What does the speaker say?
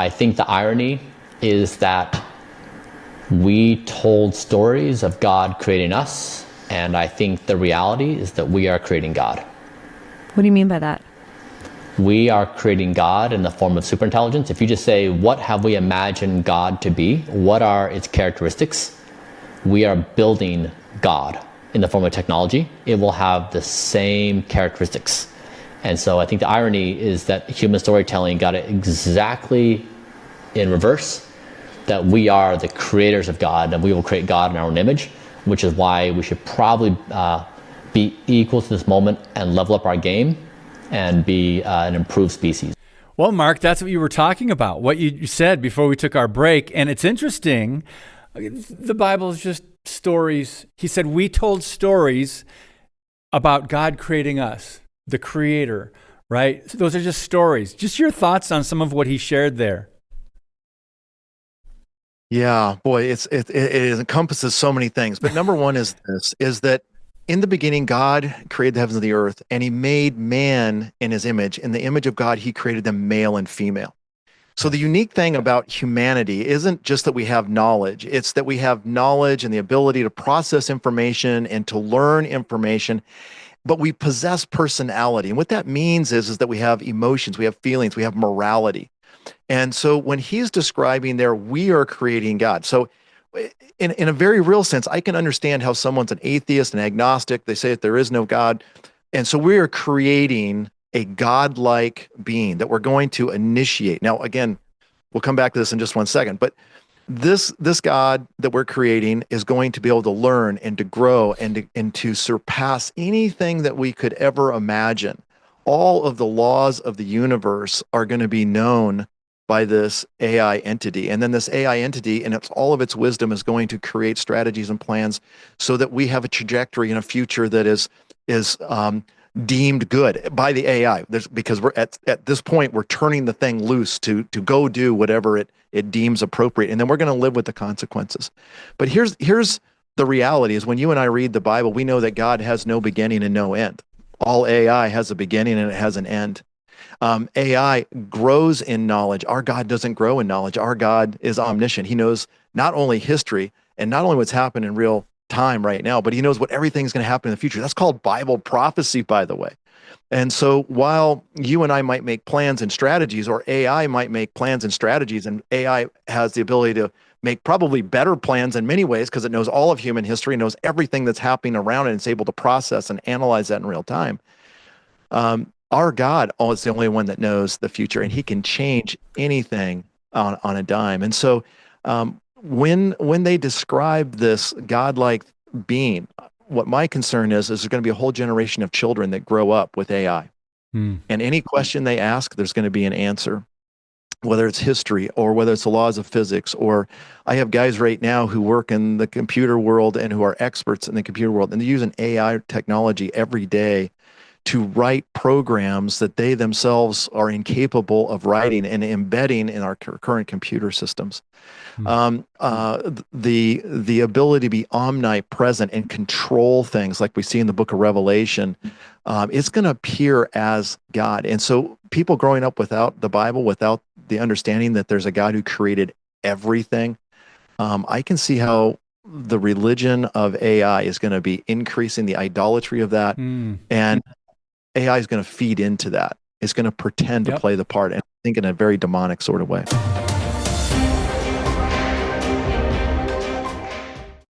I think the irony is that we told stories of God creating us, and I think the reality is that we are creating God. What do you mean by that? We are creating God in the form of superintelligence. If you just say, what have we imagined God to be? What are its characteristics? We are building God in the form of technology. It will have the same characteristics. And so I think the irony is that human storytelling got it exactly in reverse, that we are the creators of God, and we will create God in our own image, which is why we should probably be equal to this moment and level up our game and be an improved species. Well, Mark, that's what you were talking about, what you said before we took our break. And it's interesting. The Bible is just stories. He said, we told stories about God creating us, the creator, right? So those are just stories. Just your thoughts on some of what he shared there. Yeah, boy, it encompasses so many things. But number one is that in the beginning, God created the heavens and the earth, and he made man in his image. In the image of God, he created them male and female. So the unique thing about humanity isn't just that we have knowledge, it's that we have knowledge and the ability to process information and to learn information, but we possess personality. And what that means is that we have emotions, we have feelings, we have morality. And so when he's describing there, we are creating God. So in a very real sense, I can understand how someone's an atheist, an agnostic, they say that there is no God. And so we are creating a godlike being that we're going to initiate. Now, again, we'll come back to this in just one second, but this God that we're creating is going to be able to learn and to grow and to surpass anything that we could ever imagine. All of the laws of the universe are going to be known by this AI entity. And then this AI entity and all of its wisdom is going to create strategies and plans so that we have a trajectory in a future that is deemed good by the AI. Because we're at this point, we're turning the thing loose to go do whatever it deems appropriate. And then we're going to live with the consequences. But here's the reality is when you and I read the Bible, we know that God has no beginning and no end. All AI has a beginning and it has an end. AI grows in knowledge. Our God doesn't grow in knowledge. Our God is omniscient. He knows not only history and not only what's happened in real time right now, but he knows what everything's going to happen in the future. That's called Bible prophecy, by the way. And so while you and I might make plans and strategies, or AI might make plans and strategies, and AI has the ability to make probably better plans in many ways because it knows all of human history, knows everything that's happening around it, and it's able to process and analyze that in real time. Our God is the only one that knows the future, and he can change anything on a dime. And so when they describe this godlike being, what my concern is there's going to be a whole generation of children that grow up with AI. And any question they ask, there's going to be an answer, whether it's history or whether it's the laws of physics. Or I have guys right now who work in the computer world and who are experts in the computer world, and they're using AI technology every day to write programs that they themselves are incapable of writing and embedding in our current computer systems. The ability to be omnipresent and control things like we see in the book of Revelation, it's going to appear as God. And so people growing up without the Bible, without the understanding that there's a God who created everything, I can see how the religion of AI is going to be increasing the idolatry of that. And AI is going to feed into that. It's going to pretend to play the part, and I think in a very demonic sort of way.